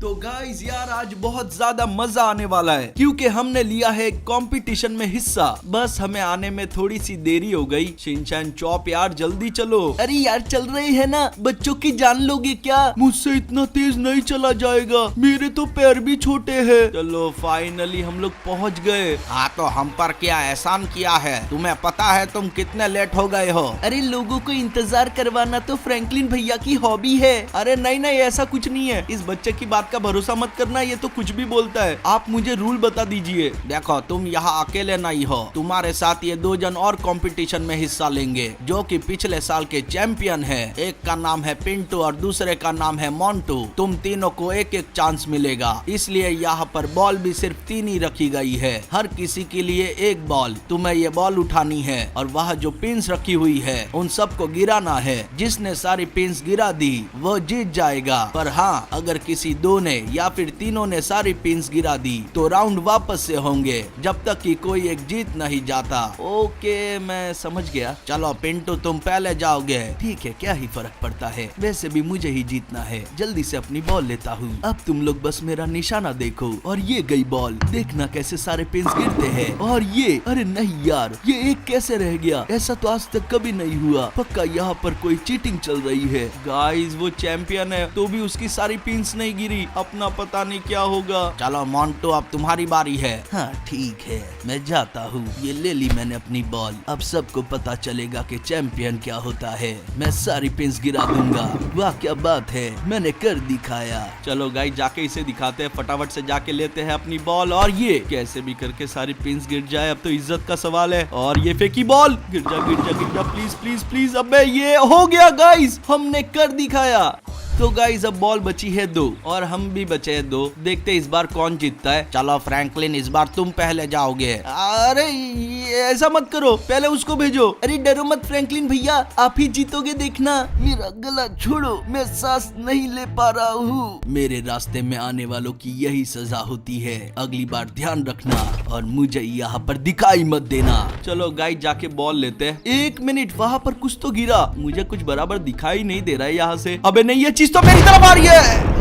तो गाइस यार आज बहुत ज्यादा मजा आने वाला है क्योंकि हमने लिया है कंपटीशन में हिस्सा। बस हमें आने में थोड़ी सी देरी हो गई। शिनचैन चॉप यार जल्दी चलो। अरे यार चल रहे हैं ना, बच्चों की जान लोगे क्या? मुझसे इतना तेज नहीं चला जाएगा, मेरे तो पैर भी छोटे हैं। चलो फाइनली हम लोग पहुंच गए। हाँ तो हम पर क्या एहसान किया है, तुम्हें पता है तुम कितने लेट हो गए हो। अरे लोगों को इंतजार करवाना तो फ्रैंकलिन भैया की हॉबी है। अरे नहीं नहीं ऐसा कुछ नहीं है, इस बच्चे की बात का भरोसा मत करना, ये तो कुछ भी बोलता है। आप मुझे रूल बता दीजिए। देखो तुम यहाँ अकेले नहीं हो, तुम्हारे साथ ये 2 जन और कंपटीशन में हिस्सा लेंगे जो कि पिछले साल के चैंपियन है। एक का नाम है पिंटू और दूसरे का नाम है मोंटू। तुम तीनों को एक एक चांस मिलेगा, इसलिए यहाँ पर बॉल भी सिर्फ 3 ही रखी गई है। हर किसी के लिए एक बॉल। तुम्हें ये बॉल उठानी है और वह जो पिंस रखी हुई है उन सबको गिराना है। जिसने सारी पिंस गिरा दी वो जीत जाएगा। पर हाँ, अगर किसी 2 ने या फिर तीनों ने सारी पिंस गिरा दी तो राउंड वापस से होंगे जब तक कि कोई एक जीत नहीं जाता। ओके मैं समझ गया। चलो पिंटू तुम पहले जाओगे। ठीक है, क्या ही फर्क पड़ता है, वैसे भी मुझे ही जीतना है। जल्दी से अपनी बॉल लेता हूँ। अब तुम लोग बस मेरा निशाना देखो और ये गई बॉल। देखना कैसे सारे पिंस गिरते हैं। और ये, अरे नहीं यार, ये एक कैसे रह गया? ऐसा तो आज तक कभी नहीं हुआ। पक्का यहाँ पर कोई चीटिंग चल रही है। गाइस वो चैंपियन है तो भी उसकी सारी पिंस नहीं गिरी। अपना पता नहीं क्या होगा। चलो मोंटू अब तुम्हारी बारी है। हाँ ठीक है, मैं जाता हूँ। ये ले ली मैंने अपनी बॉल। अब सबको पता चलेगा कि चैंपियन क्या होता है। मैं सारी पिंस गिरा दूंगा। वाह क्या बात है, मैंने कर दिखाया। चलो गाइस जाके इसे दिखाते हैं। फटाफट से जाके लेते हैं अपनी बॉल और ये कैसे भी करके सारी पिंस गिर जाए। अब तो इज्जत का सवाल है। और ये फेंकी बॉल, गिर जा गिर जा गिर जा, प्लीज प्लीज प्लीज। अबे ये हो गया गाइस, हमने कर दिखाया। तो गाइस अब बॉल बची है 2 और हम भी बचे हैं 2। देखते इस बार कौन जीतता है। चलो फ्रैंकलिन इस बार तुम पहले जाओगे। अरे ऐसा मत करो, पहले उसको भेजो। अरे डरो मत फ्रैंकलिन भैया, आप ही जीतोगे देखना। मेरा गला छोड़ो, मैं सांस नहीं ले पा रहा हूँ। मेरे रास्ते में आने वालों की यही सजा होती है। अगली बार ध्यान रखना और मुझे यहाँ पर दिखाई मत देना। चलो गाइस जाके बॉल लेते हैं। 1 मिनट, वहाँ पर कुछ तो गिरा, मुझे कुछ बराबर दिखाई नहीं दे रहा है यहाँ से। अबे नहीं, ये चीज तो मेरी तरफ आ रही है।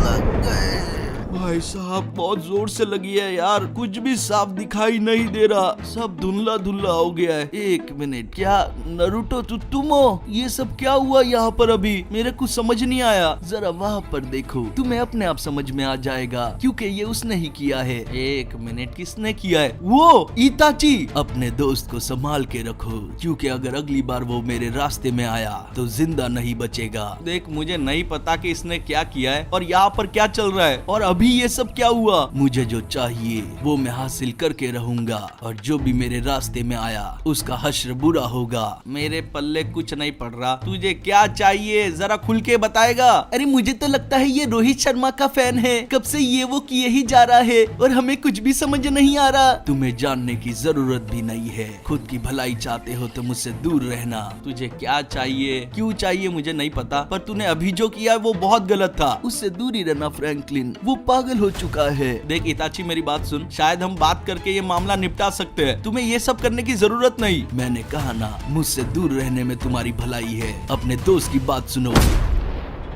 भाई साहब बहुत जोर से लगी है यार, कुछ भी साफ दिखाई नहीं दे रहा, सब धुंधला धुंधला हो गया है। 1 मिनट, क्या नरूटो तुम हो? ये सब क्या हुआ यहाँ पर? अभी मेरे कुछ समझ नहीं आया। जरा वहाँ पर देखो, तुम्हें अपने आप समझ में आ जाएगा क्योंकि ये उसने ही किया है। 1 मिनट, किसने किया है? वो इताची। अपने दोस्त को संभाल के रखो क्योंकि अगर अगली बार वो मेरे रास्ते में आया तो जिंदा नहीं बचेगा। देख मुझे नहीं पता कि इसने क्या किया है और यहाँ पर क्या चल रहा है और अभी ये सब क्या हुआ। मुझे जो चाहिए वो मैं हासिल करके रहूंगा और जो भी मेरे रास्ते में आया उसका हश्र बुरा होगा। मेरे पल्ले कुछ नहीं पड़ रहा। तुझे क्या चाहिए जरा खुल के बताएगा? अरे मुझे तो लगता है ये रोहित शर्मा का फैन है, कब से ये वो किए ही जा रहा है और हमें कुछ भी समझ नहीं आ रहा। तुम्हें जानने की जरूरत भी नहीं है। खुद की भलाई चाहते हो तो मुझसे दूर रहना। तुझे क्या चाहिए, क्यों चाहिए मुझे नहीं पता, पर तूने अभी जो किया वो बहुत गलत था। उससे दूर ही रहना फ्रैंकलिन, वो पागल हो चुका है। देख इताची मेरी बात सुन, शायद हम बात करके ये मामला निपटा सकते हैं। तुम्हें ये सब करने की जरूरत नहीं। मैंने कहा ना, मुझसे दूर रहने में तुम्हारी भलाई है। अपने दोस्त की बात सुनो।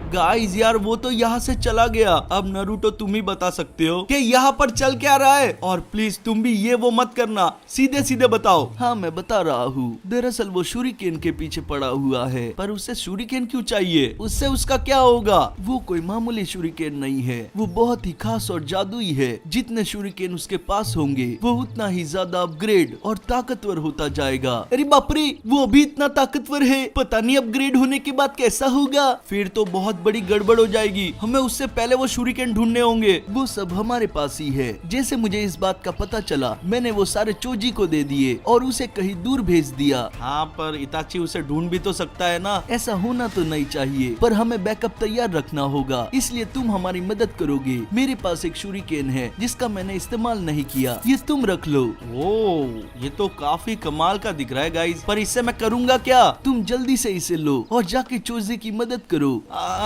गाइस यार वो तो यहाँ से चला गया। अब नरूटो तुम ही बता सकते हो कि यहाँ पर चल क्या रहा है। और प्लीज तुम भी ये वो मत करना, सीधे सीधे बताओ। हाँ मैं बता रहा हूँ। दरअसल वो शूरिकेन के पीछे पड़ा हुआ है। पर उसे शूरिकेन क्यों चाहिए? उससे उसका क्या होगा? वो कोई मामूली शूरिकेन नहीं है, वो बहुत ही खास और जादुई है। जितने शूरिकेन उसके पास होंगे वो उतना ही ज्यादा अपग्रेड और ताकतवर होता जाएगा। अरे बाप रे, वो अभी इतना ताकतवर है, पता नहीं अपग्रेड होने के बाद कैसा होगा। फिर तो बहुत बड़ी गड़बड़ हो जाएगी। हमें उससे पहले वो शूरिकेन ढूंढने होंगे। वो सब हमारे पास ही है। जैसे मुझे इस बात का पता चला मैंने वो सारे चोजी को दे दिए और उसे कहीं दूर भेज दिया। हाँ पर इताची उसे ढूंढ भी तो सकता है ना। ऐसा होना तो नहीं चाहिए, पर हमें बैकअप तैयार रखना होगा। इसलिए तुम हमारी मदद करोगे। मेरे पास एक शूरिकेन है जिसका मैंने इस्तेमाल नहीं किया, ये तुम रख लो। ओह ये तो काफी कमाल का दिख रहा है गाइस, पर इससे मैं करूंगा क्या? तुम जल्दी से इसे लो और जाके चोजी की मदद करो।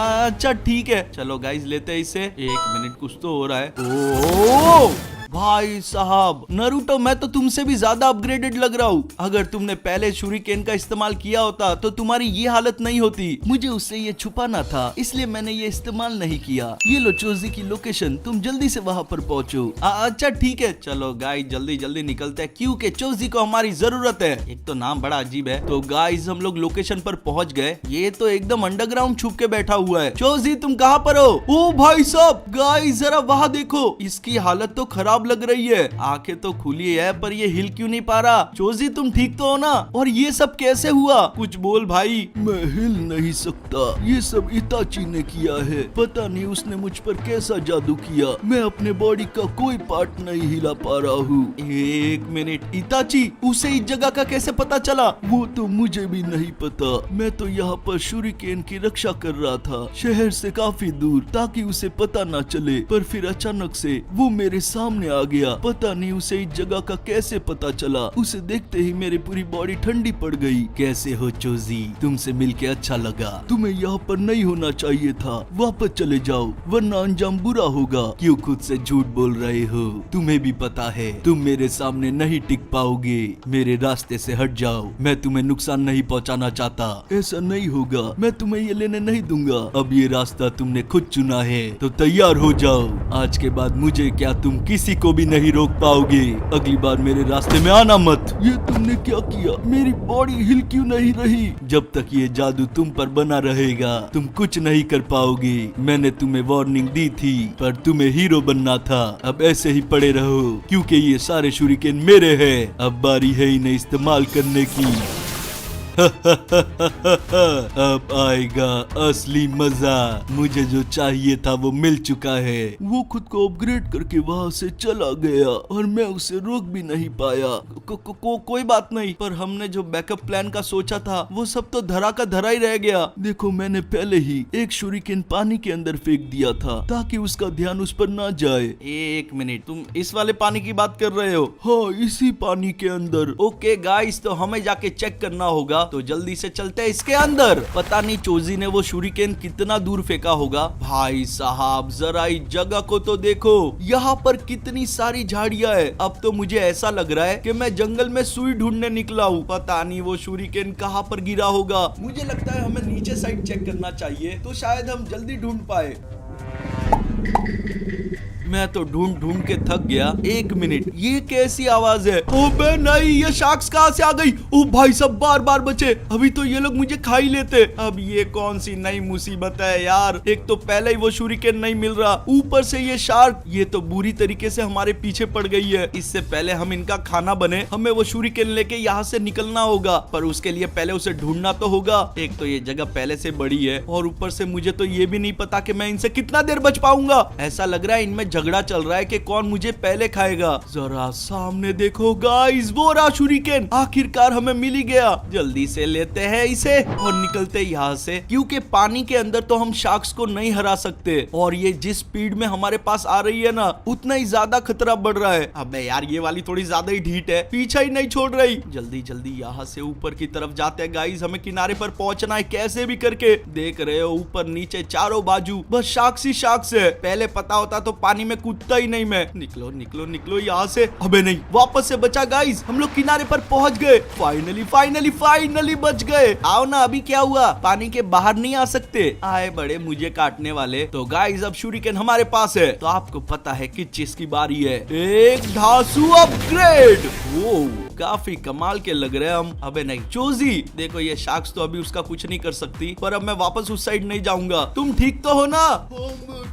अच्छा ठीक है, चलो गाइस लेते हैं इसे। 1 मिनट, कुछ तो हो रहा है। ओह भाई साहब नारुतो, मैं तो तुमसे भी ज्यादा अपग्रेडेड लग रहा हूँ। अगर तुमने पहले शूरिकेन का इस्तेमाल किया होता तो तुम्हारी ये हालत नहीं होती। मुझे उससे ये छुपाना था, इसलिए मैंने ये इस्तेमाल नहीं किया। ये लो चोजी की लोकेशन, तुम जल्दी से वहाँ पर पहुँचो। अच्छा ठीक है, चलो गाइस जल्दी जल्दी निकलते हैं क्योंकि चोजी को हमारी जरूरत है। एक तो नाम बड़ा अजीब है। तो गाइस हम लोग लोकेशन पर पहुँच गए। ये तो एकदम अंडरग्राउंड छुप के बैठा हुआ है। चोजी तुम कहाँ पर हो? ओ भाई साहब, गाइस जरा वहाँ देखो, इसकी हालत तो खराब लग रही है। आंखें तो खुली है पर ये हिल क्यों नहीं पा रहा? चोजी तुम ठीक तो हो ना? और ये सब कैसे हुआ? कुछ बोल भाई। मैं हिल नहीं सकता, ये सब इताची ने किया है। पता नहीं उसने मुझ पर कैसा जादू किया। मैं अपने बॉडी का कोई पार्ट नहीं हिला पा रहा हूँ। एक मिनट, इताची उसे इस जगह का कैसे पता चला? वो तो मुझे भी नहीं पता। मैं तो यहाँ पर शूरिकेन की रक्षा कर रहा था, शहर से काफी दूर, ताकि उसे पता ना चले। पर फिर अचानक से वो मेरे सामने आ गया। पता नहीं उसे इस जगह का कैसे पता चला। उसे देखते ही मेरी पूरी बॉडी ठंडी पड़ गई। कैसे हो चोजी? तुमसे मिलके अच्छा लगा। तुम्हें यहाँ पर नहीं होना चाहिए था, वापस चले जाओ वरना अंजाम बुरा होगा। क्यों खुद से झूठ बोल रहे हो? तुम्हें भी पता है तुम मेरे सामने नहीं टिक पाओगे। मेरे रास्ते से हट जाओ, मैं तुम्हें नुकसान नहीं पहुँचाना चाहता। ऐसा नहीं होगा, मैं तुम्हें ये लेने नहीं दूंगा। अब ये रास्ता तुमने खुद चुना है तो तैयार हो जाओ। आज के बाद मुझे क्या तुम किसी को भी नहीं रोक पाओगे। अगली बार मेरे रास्ते में आना मत। ये तुमने क्या किया? मेरी बॉडी हिल क्यों नहीं रही? जब तक ये जादू तुम पर बना रहेगा तुम कुछ नहीं कर पाओगे। मैंने तुम्हें वार्निंग दी थी पर तुम्हें हीरो बनना था। अब ऐसे ही पड़े रहो क्योंकि ये सारे शूरिकेन मेरे हैं। अब बारी है इन्हें इस्तेमाल करने की। अब आएगा असली मजा। मुझे जो चाहिए था वो मिल चुका है। वो खुद को अपग्रेड करके वहाँ से चला गया और मैं उसे रोक भी नहीं पाया। कोई बात नहीं, पर हमने जो बैकअप प्लान का सोचा था वो सब तो धरा का धरा ही रह गया। देखो मैंने पहले ही एक शूरिकेन पानी के अंदर फेंक दिया था ताकि उसका ध्यान उस पर ना जाए। एक मिनट, तुम इस वाले पानी की बात कर रहे हो? हाँ, इसी पानी के अंदर। ओके गाइस, तो हमें जाके चेक करना होगा, तो जल्दी से चलते हैं इसके अंदर। पता नहीं चोजी ने वो शूरिकेन कितना दूर फेंका होगा। भाई साहब जरा इस जगह को तो देखो, यहाँ पर कितनी सारी झाड़ियाँ है। अब तो मुझे ऐसा लग रहा है कि मैं जंगल में सुई ढूंढने निकला हूँ। पता नहीं वो शूरिकेन कहाँ पर गिरा होगा। मुझे लगता है हमें नीचे साइड चेक करना चाहिए, तो शायद हम जल्दी ढूंढ पाए। मैं तो ढूंढ ढूंढ के थक गया। एक मिनट, ये कैसी आवाज है? ओबे नहीं, ये शार्क्स कहाँ से आ गई? ओ भाई सब बार बार बचे, अभी तो ये लोग मुझे खा ही लेते। अब ये कौन सी नई मुसीबत है यार? एक तो पहले ही वो शूरिकेन नहीं मिल रहा, ऊपर से ये शार्क। ये तो बुरी तरीके से हमारे पीछे पड़ गई है। इससे पहले हम इनका खाना बने, हमें वो शूरिकेन लेके यहाँ से निकलना होगा। पर उसके लिए पहले उसे ढूंढना तो होगा। एक तो ये जगह पहले से बड़ी है और ऊपर से मुझे तो ये भी नहीं पता कि मैं इनसे कितना देर बच पाऊंगा। ऐसा लग रहा है इनमें झगड़ा चल रहा है कि कौन मुझे पहले खाएगा। जरा सामने देखो गाइस, वो रहा शूरिकेन। आखिरकार हमें मिल ही गया। जल्दी से लेते हैं इसे और निकलते यहाँ से, क्योंकि पानी के अंदर तो हम शार्क्स को नहीं हरा सकते। और ये जिस स्पीड में हमारे पास आ रही है ना, उतना ही ज्यादा खतरा बढ़ रहा है। अबे यार, ये वाली थोड़ी ज्यादा ही ढीठ है, पीछा ही नहीं छोड़ रही। जल्दी जल्दी यहाँ से ऊपर की तरफ जाते हैं गाइस। हमें किनारे पर पहुंचना है कैसे भी करके। देख रहे हो ऊपर नीचे चारों बाजू बस शार्क्स ही शार्क्स है। पहले पता होता तो पानी में कूदता ही नहीं मैं। निकलो निकलो निकलो यहाँ से। अबे नहीं, वापस से बचा गाइस। हम लोग किनारे पर पहुंच गए। फाइनली फाइनली फाइनली बच गए। आओ ना, अभी क्या हुआ? पानी के बाहर नहीं आ सकते? आए बड़े मुझे काटने वाले। तो गाइस अब शूरिकेन हमारे पास है, तो आपको पता है किस चीज की बारी है। एक धांसू अपग्रेड। वो काफी कमाल के लग रहे हैं हम। अबे नहीं चोजी, देखो ये शार्क्स तो अभी उसका कुछ नहीं कर सकती, पर अब मैं वापस उस साइड नहीं जाऊंगा। तुम ठीक तो हो ना?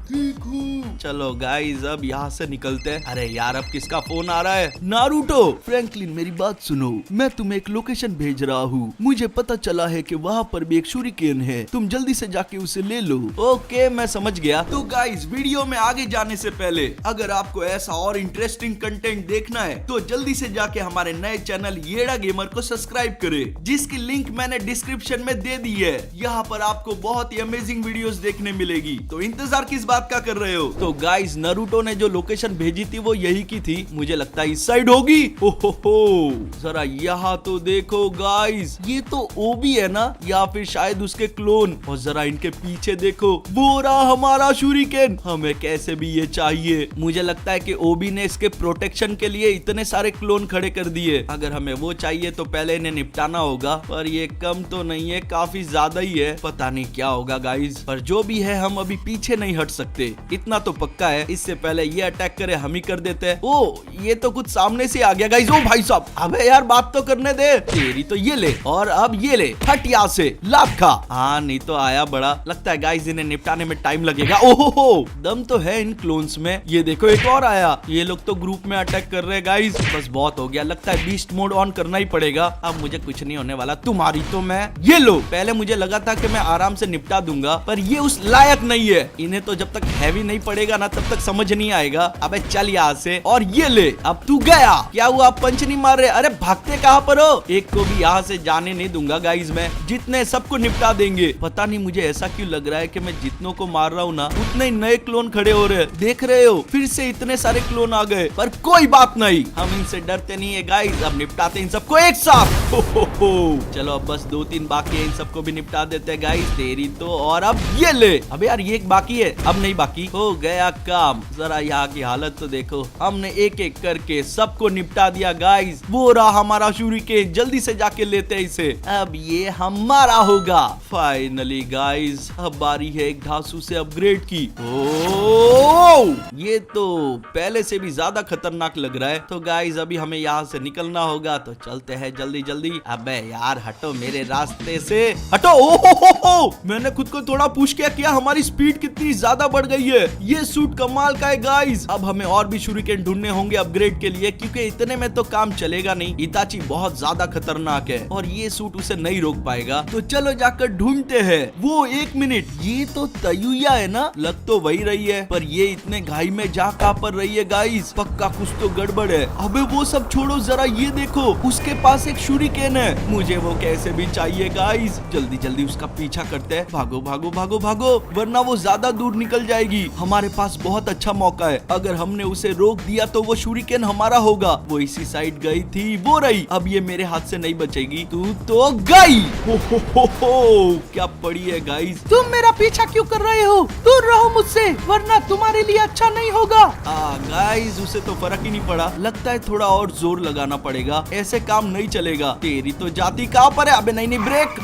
ठीक हूँ। चलो गाइस अब यहाँ से निकलते हैं। अरे यार, अब किसका फोन आ रहा है? नारुतो। फ्रैंकलिन मेरी बात सुनो, मैं तुम्हें एक लोकेशन भेज रहा हूँ। मुझे पता चला है कि वहाँ पर भी एक शूरिकेन है, तुम जल्दी से जाके उसे ले लो। ओके मैं समझ गया। तो गाइस वीडियो में आगे जाने से पहले अगर आपको ऐसा और इंटरेस्टिंग कंटेंट देखना है तो जल्दी से जाके हमारे नए नए चैनल येड़ा गेमर को सब्सक्राइब करें, जिसकी लिंक मैंने डिस्क्रिप्शन में दे दी है। यहाँ पर आपको बहुत ही अमेजिंग वीडियोस देखने मिलेगी, तो इंतजार किस बात का कर रहे हो। तो गाइस, नरूटो ने जो लोकेशन भेजी थी वो यही की थी, मुझे लगता है इस साइड होगी। ओहो, जरा यहाँ तो देखो गाइस, ये तो ओबी है ना, या फिर शायद उसके क्लोन। और जरा इनके पीछे देखो, वो रहा हमारा शूरिकेन। हमें कैसे भी ये चाहिए। मुझे लगता है कि ओबी ने इसके प्रोटेक्शन के लिए इतने सारे क्लोन खड़े कर दिए। अगर हमें वो चाहिए तो पहले इन्हें निपटाना होगा, पर ये कम तो नहीं है, काफी ज्यादा ही है। पता नहीं क्या होगा गाइस, पर जो भी है हम अभी पीछे नहीं हट सकते, इतना तो पक्का है। इससे पहले ये अटैक करे हम ही कर देते हैं। ओ, ये तो कुछ सामने से आ गया गाइस। ओ भाई साहब, अबे यार बात तो करने दे। तेरी तो ये ले, और अब ये ले, हट यहाँ से, लात खा। हाँ, नहीं तो आया बड़ा। लगता है गाइस इन्हें निपटाने में टाइम लगेगा। ओहो, दम तो है इन क्लोन्स में। ये देखो एक और आया। ये लोग तो ग्रुप में अटैक कर रहे हैं गाइस। बस बहुत हो गया, लगता है बीस्ट मोड ऑन करना ही पड़ेगा। अब मुझे कुछ नहीं होने वाला, तुम्हारी तो मैं। ये लो, पहले मुझे लगा था कि मैं आराम से निपटा दूंगा, पर ये उस लायक नहीं है। इन्हें तो जब तक हैवी नहीं पड़ेगा ना, तब तक समझ नहीं आएगा। अबे चल यहाँ से, और ये ले। अब तू गया। क्या हुआ, पंच नहीं मार रहे? अरे भागते कहाँ पर हो? एक को भी यहाँ से जाने नहीं दूंगा गाइस मैं। जितने सबको निपटा देंगे। पता नहीं मुझे ऐसा क्यों लग रहा है कि मैं जितनों को मार रहा हूँ ना, उतने ही नए क्लोन खड़े हो रहे हैं। देख रहे हो, फिर से इतने सारे क्लोन आ गए। पर कोई बात नहीं, हम इनसे डरते नहीं है गाइस। अब निपटाते इन सबको एक साथ। हो। चलो अब बस 2-3 बाकी है, इन सबको भी निपटा देते हैं गाइस। तेरी तो, और अब ये ले। अबे यार ये एक बाकी है, अब नहीं बाकी, हो गया काम। जरा यहाँ की हालत तो देखो, हमने एक एक करके सबको निपटा दिया गाइस। वो रहा हमारा शूरिकेन, जल्दी से जाके लेते हैं इसे। अब ये हमारा होगा फाइनली गाइस। अब बारी है एक ढांसू से अपग्रेड की। ओह, ये तो पहले से भी ज्यादा खतरनाक लग रहा है। तो गाइस अभी हमें यहाँ से निकलना होगा, तो चलते हैं जल्दी जल्दी। अबे यार हटो मेरे रास्ते से, हटो। ओहो, मैंने खुद को थोड़ा पुश किया, हमारी स्पीड कितनी ज्यादा बढ़ गई है। ये सूट कमाल का है गाइस। अब हमें और भी शूरिकेन ढूंढने होंगे अपग्रेड के लिए, क्योंकि इतने में तो काम चलेगा नहीं। इताची बहुत ज्यादा खतरनाक है और ये सूट उसे नहीं रोक पाएगा। तो चलो जाकर ढूंढते हैं। वो 1 मिनट, ये तो तयुया है ना? लग तो वही रही है, पर ये इतने घाई में जा कहाँ पर रही है गाइस? पक्का कुछ तो गड़बड़ है। अबे वो सब छोड़ो, जरा ये देखो, उसके पास एक शूरिकेन है। मुझे वो कैसे भी चाहिए गाइस। जल्दी जल्दी उसका पीछा करते हैं। भागो भागो भागो भागो, वरना वो ज्यादा दूर निकल जाएगी। हमारे पास बहुत अच्छा मौका है, अगर हमने उसे रोक दिया तो वो शूरिकेन हमारा होगा। वो इसी साइड गई थी, वो रही। अब ये मेरे हाथ से नहीं बचेगी। तू तो गई। हो, क्या पड़ी है गाइस। तुम मेरा पीछा क्यों कर रहे हो? दूर रहो मुझसे, वरना तुम्हारे लिए अच्छा नहीं होगा। गाइस उसे तो फर्क ही नहीं पड़ा। लगता है थोड़ा और जोर लगाना पड़ेगा, ऐसे काम नहीं चलेगा। तेरी तो जाती कहाँ पर है? अबे नहीं, ब्रेक।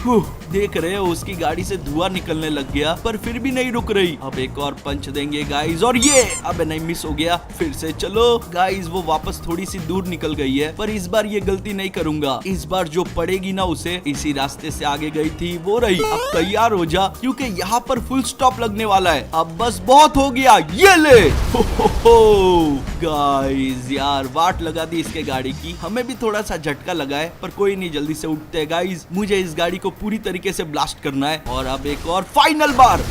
देख रहे हो, उसकी गाड़ी से धुआं निकलने लग गया, पर फिर भी नहीं रुक रही। अब एक और पंच देंगे गाइस, और ये, अबे नहीं, मिस हो गया। फिर से चलो गाइस, वो वापस थोड़ी सी दूर निकल गई है, पर इस बार ये गलती नहीं करूंगा। इस बार जो पड़ेगी ना उसे, इसी रास्ते से आगे गई थी, वो रही। अब तैयार हो जा, क्योंकि यहाँ पर फुल स्टॉप लगने वाला है। अब बस बहुत हो गया, ये ले। गाइस यार वाट लगा दी इसके गाड़ी की। हमें भी थोड़ा सा झटका लगा है, पर कोई नहीं, जल्दी से उठते हैं गाइस। मुझे इस गाड़ी को पूरी तरीके से ब्लास्ट करना है। और अब एक और फाइनल बार।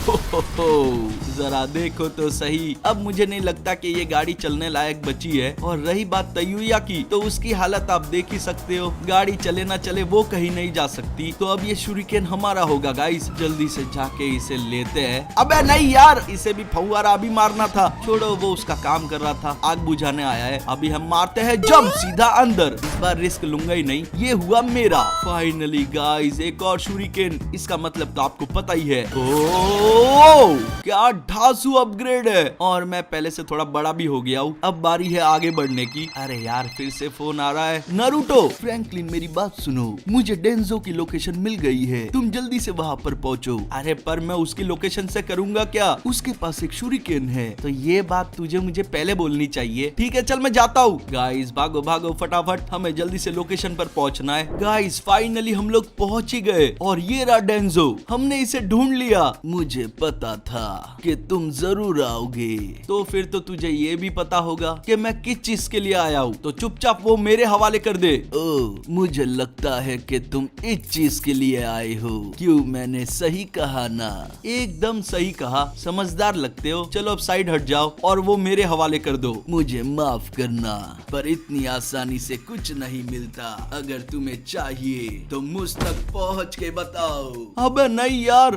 जरा देखो तो सही, अब मुझे नहीं लगता कि ये गाड़ी चलने लायक बची है। और रही बात तयुया की, तो उसकी हालत आप देख ही सकते हो। गाड़ी चले ना चले, वो कहीं नहीं जा सकती। तो अब ये शूरिकेन हमारा होगा गाइस। जल्दी से जाके इसे लेते हैं। अबे नहीं यार, इसे भी फव्वारा अभी मारना था। छोड़ो, वो उसका काम कर रहा था, आग बुझाने आया है। अभी हम मारते हैं जंप सीधा अंदर। इस बार रिस्क लूंगा ही नहीं, ये हुआ मेरा। फाइनली गाइस एक और शूरिकेन। इसका मतलब तो आपको पता ही है। ओह, क्या ढांसू अपग्रेड है। और मैं पहले से थोड़ा बड़ा भी हो गया हूँ। अब बारी है आगे बढ़ने की। अरे यार फिर से फोन आ रहा है। नारुतो, फ्रैंकलिन मेरी बात सुनो, मुझे डेंजो की लोकेशन मिल गई है, तुम जल्दी से वहाँ पर पहुँचो। अरे पर मैं उसकी लोकेशन से करूंगा क्या? उसके पास एक शूरिकेन है। तो ये बात तुझे मुझे पहले बोलनी चाहिए। ठीक है चल मैं जाता हूँ। गाइस भागो भागो फटाफट, हमें जल्दी से लोकेशन पर पहुँचना है। गाइस फाइनली हम लोग पहुँच ही गए। और ये रहा डेंजो। हमने इसे ढूंढ लिया। मुझे पता था कि तुम जरूर आओगे। तो फिर तो तुझे ये भी पता होगा कि मैं किस चीज के लिए आया हूँ, तो चुपचाप वो मेरे हवाले कर दे। ओह, मुझे लगता है कि तुम इस चीज के लिए आए हो। क्यों, मैंने सही कहा ना? एकदम सही कहा, समझदार लगते हो। चलो अब साइड हट जाओ और वो मेरे हवाले कर दो। मुझे माफ करना, पर इतनी आसानी से कुछ नहीं मिलता। अगर तुम्हें चाहिए तो मुझ तक पहुँच के बताओ। अबे नहीं यार।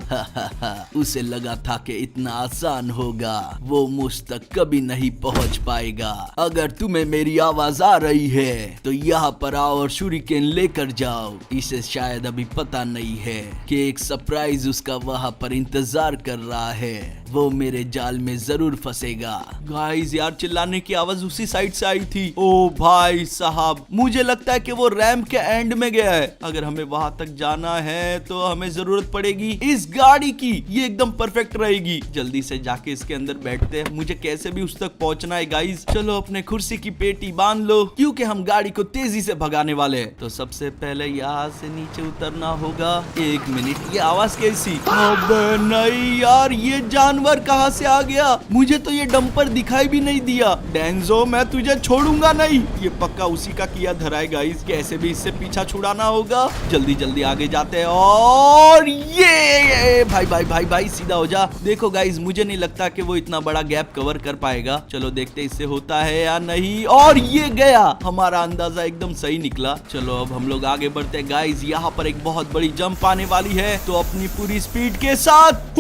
उसे लगा था कि इतना आसान होगा, वो मुझ तक कभी नहीं पहुँच पाएगा। अगर तुम्हें मेरी आवाज आ रही है तो यहाँ पर आओ और शूरिकेन लेकर जाओ। इसे शायद अभी पता नहीं है कि एक सरप्राइज उसका वहाँ पर इंतजार कर रहा है। वो मेरे जाल में जरूर फंसेगा। गाइस यार, चिल्लाने की आवाज उसी साइड से आई थी। ओ भाई साहब, मुझे लगता है कि वो रैंप के एंड में गया है। अगर हमें वहां तक जाना है तो हमें जरूरत पड़ेगी इस गाड़ी की। ये एकदम परफेक्ट रहेगी। जल्दी से जाके इसके अंदर बैठते हैं। मुझे कैसे भी उस तक पहुंचना है गाइस। चलो अपने कुर्सी की पेटी बांध लो, क्योंकि हम गाड़ी को तेजी से भगाने वाले हैं। तो सबसे पहले यहाँ से नीचे उतरना होगा। एक मिनट, ये आवाज कैसी? अबे नहीं यार, ये जानवर कहाँ से आ गया? मुझे तो ये डंपर दिखाई भी नहीं दिया। डेंजो, मैं तुझे छोड़ूंगा नहीं। ये पक्का उसी का किया धरा है गाइस। कैसे भी इससे पीछा छुड़ाना होगा। जल्दी जल्दी आगे जाते हैं। और ये भाई भाई भाई भाई, सीधा हो जा। देखो गाइस, मुझे नहीं लगता कि वो इतना बड़ा गैप कवर कर पाएगा। चलो देखते इससे होता है या नहीं। और ये गया। हमारा अंदाजा एकदम सही निकला। चलो अब हम लोग आगे बढ़ते हैं गाइस। यहाँ पर एक बहुत बड़ी जंप आने वाली है, तो अपनी पूरी स्पीड के साथ।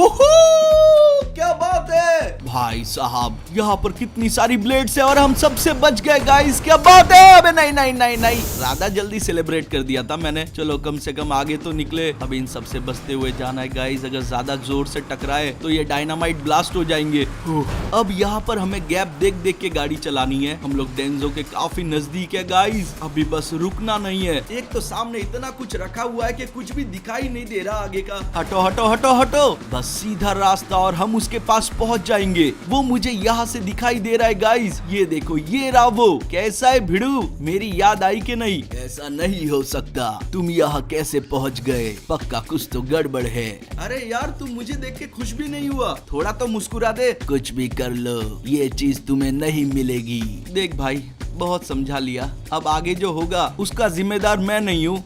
क्या बात है भाई साहब, यहाँ पर कितनी सारी ब्लेड्स है और हम सबसे बच गए गाइस। क्या बात है। अबे नहीं नहीं नहीं नहीं, ज्यादा जल्दी सेलिब्रेट कर दिया था मैंने। चलो कम से कम आगे तो निकले। अब इन सबसे बचते हुए जाना है गाइस। अगर ज्यादा जोर से टकराए तो ये डायनामाइट ब्लास्ट हो जाएंगे। अब यहाँ पर हमें गैप देख देख के गाड़ी चलानी है। हम लोग डेंजो के काफी नजदीक है गाइस। अभी बस रुकना नहीं है। एक तो सामने इतना कुछ रखा हुआ है कि कुछ भी दिखाई नहीं दे रहा आगे का। हटो हटो हटो हटो, बस सीधा रास्ता और हम उसके पास पहुंच जाएंगे। वो मुझे यहाँ से दिखाई दे रहा है गाइस। ये देखो, ये रहा वो। कैसा है भिड़ू, मेरी याद आई कि नहीं? ऐसा नहीं हो सकता, तुम यहाँ कैसे पहुँच गए? पक्का कुछ तो गड़बड़ है। अरे यार, तुम मुझे देख के खुश भी नहीं हुआ? थोड़ा तो मुस्कुरा दे। कुछ भी कर लो, ये चीज तुम्हें नहीं मिलेगी। देख भाई, बहुत समझा लिया। अब आगे जो होगा उसका जिम्मेदार मैं नहीं हूँ।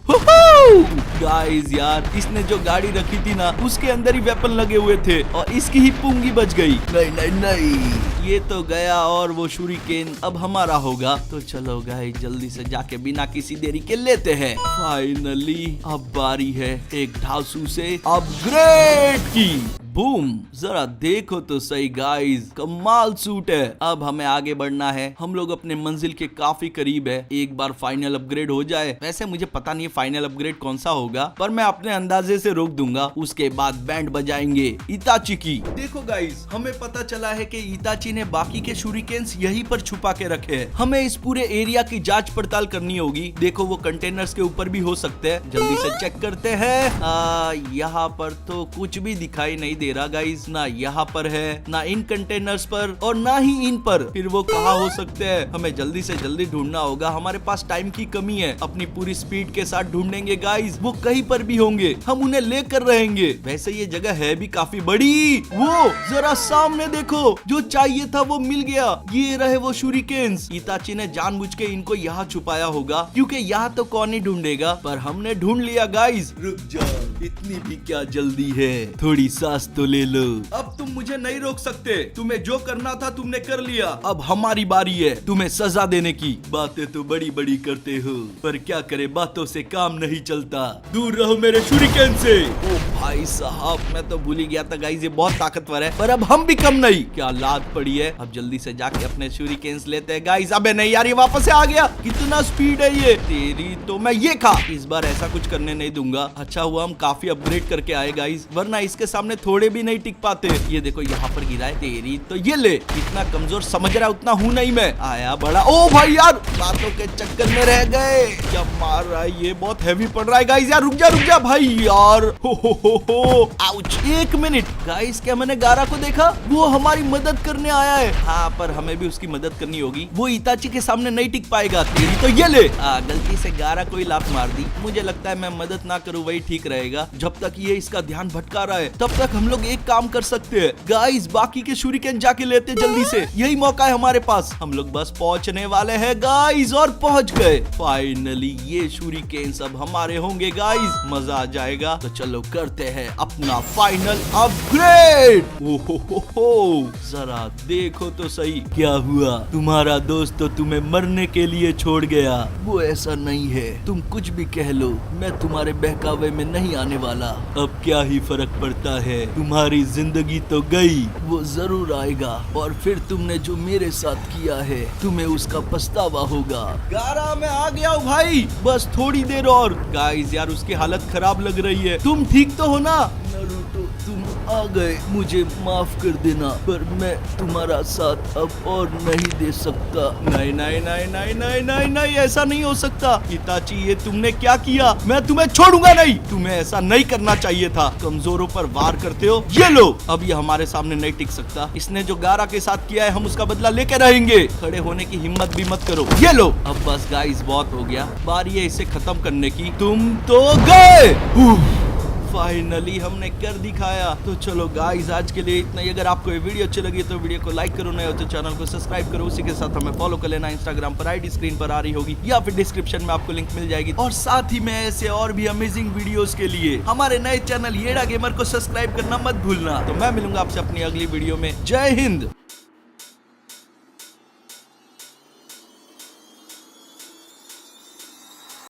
गाइस यार, इसने जो गाड़ी रखी थी ना, उसके अंदर ही वेपन लगे हुए थे और इसकी ही पुंगी बच गई। नहीं नहीं नहीं, ये तो गया और वो शूरिकेन अब हमारा होगा। तो चलो गाइस, जल्दी से जाके बिना किसी देरी के लेते हैं। फाइनली अब बारी है एक ढासू से अपग्रेड की। बूम, जरा देखो तो सही गाइस, कमाल सूट है। अब हमें आगे बढ़ना है। हम लोग अपने मंजिल के काफी करीब है। एक बार फाइनल अपग्रेड हो जाए। वैसे मुझे पता नहीं है फाइनल अपग्रेड कौन सा होगा, पर मैं अपने अंदाजे से रोक दूंगा। उसके बाद बैंड बजाएंगे इताची की। देखो गाइस, हमें पता चला है कि इताची ने बाकी के शूरिकेन्स यहीं पर छुपा के रखे हैं। हमें इस पूरे एरिया की जांच पड़ताल करनी होगी। देखो, वो कंटेनर्स के ऊपर भी हो सकते हैं। जल्दी से चेक करते हैं। यहाँ पर तो कुछ भी दिखाई नहीं दे रहा गाइस। ना यहाँ पर है, ना इन कंटेनर्स पर, और ना ही इन पर। फिर वो कहाँ हो सकते हैं? हमें जल्दी से जल्दी ढूंढना होगा। हमारे पास टाइम की कमी है। अपनी पूरी स्पीड के साथ ढूंढेंगे गाइस। वो कहीं पर भी होंगे, हम उन्हें लेकर रहेंगे। वैसे ये जगह है भी काफी बड़ी। वो जरा सामने देखो, जो चाहिए था वो मिल गया। ये रहे वो शूरिकेन्स। इताची ने जानबूझ के इनको यहाँ छुपाया होगा, क्योंकि यहाँ तो कौन ही ढूंढेगा। पर हमने ढूंढ लिया गाइस। रुक जाओ, इतनी भी क्या जल्दी है? थोड़ी सांस तो ले लो। अब तुम मुझे नहीं रोक सकते। तुम्हें जो करना था तुमने कर लिया। अब हमारी बारी है तुम्हें सजा देने की। बातें तो बड़ी बड़ी करते हो, पर क्या करे, बातों से काम नहीं चलता। दूर रहो मेरे शूरिकेन से। ओ भाई साहब, मैं तो भूल ही गया था गाइस, ये बहुत ताकतवर है। पर अब हम भी कम नहीं। क्या लात पड़ी है। अब जल्दी से जाके अपने शूरिकेन्स लेते हैं गाइस। अबे नहीं यार, ये वापस से आ गया। कितना स्पीड है ये। तेरी तो मैं ये खा। इस बार ऐसा कुछ करने नहीं दूंगा। अच्छा हुआ हम काफी अपग्रेड करके आए गाइस, वरना इसके सामने थोड़े भी नहीं टिक पाते। ये ये देखो यहाँ पर गिरा है तेरी तो ये ले। इतना कमजोर समझ रहा है उतना हूँ नहीं मैं। आया बड़ा, ओ भाई यार बातों के चक्कर में रह गए। क्या मार रहा है ये, बहुत हैवी पड़ रहा है गाइस। यार रुक जा भाई यार। हो आउच। एक मिनट गाइस, क्या मैंने गारा को देखा? वो हमारी मदद करने आया है। हाँ पर हमें भी उसकी मदद करनी होगी, वो इताची के सामने नहीं टिक पाएगा। तेरी तो ये ले। गलती से गारा कोई लात मार दी। मुझे लगता है मैं मदद ना करूँ वही ठीक रहेगा। जब तक ये इसका ध्यान भटका रहा है तब तक हम लोग एक काम कर सकते हैं गाइस, बाकी के शूरिकेन जाके लेते जल्दी से, यही मौका है हमारे पास। हम लोग बस पहुंचने वाले हैं गाइस, और पहुंच गए फाइनली। ये शूरिकेन सब हमारे होंगे गाइस, मजा आ जाएगा। तो चलो करते हैं अपना फाइनल अपग्रेड। ओहो जरा देखो तो सही क्या हुआ। तुम्हारा दोस्त तो तुम्हें मरने के लिए छोड़ गया। वो ऐसा नहीं है, तुम कुछ भी कह लो, मैं तुम्हारे बहकावे में नहीं आने वाला। अब क्या ही फर्क पड़ता है, तुम्हारी जिंदगी तो गई, वो जरूर आएगा। और फिर तुमने जो मेरे साथ किया है तुम्हें उसका पछतावा होगा। गारा मैं आ गया हूँ भाई, बस थोड़ी देर और। गाइस यार उसकी हालत खराब लग रही है। तुम ठीक तो हो ना? नारुतो तुम आ गए, मुझे माफ कर देना, पर मैं तुम्हारा साथ अब और नहीं दे सकता। नहीं नहीं नहीं नहीं नहीं नहीं नहीं, ऐसा नहीं हो सकता। इताची ये तुमने क्या किया? मैं तुम्हें छोड़ूंगा नहीं। तुम्हें ऐसा नहीं करना चाहिए था, कमजोरों पर वार करते हो। ये लो, अब ये हमारे सामने नहीं टिक सकता। इसने जो गारा के साथ किया है हम उसका बदला लेके रहेंगे। खड़े होने की हिम्मत भी मत करो। ये लो, अब बस गाइस बहुत हो गया, बारी है इसे खत्म करने की। तुम तो गए। फाइनली हमने कर दिखाया। तो चलो गाइस आज के लिए इतना ही। अगर आपको ये वीडियो अच्छी लगी तो वीडियो को लाइक करो, नए हो तो चैनल को सब्सक्राइब करो। उसी के साथ हमें फॉलो कर लेना। इंस्टाग्राम पर आईडी स्क्रीन पर आ रही होगी या फिर डिस्क्रिप्शन में आपको लिंक मिल जाएगी। और साथ ही में ऐसे और भी अमेजिंग वीडियोस के लिए हमारे नए चैनल येड़ा गेमर को सब्सक्राइब करना मत भूलना। तो मैं मिलूंगा आपसे अपनी अगली वीडियो में। जय हिंद।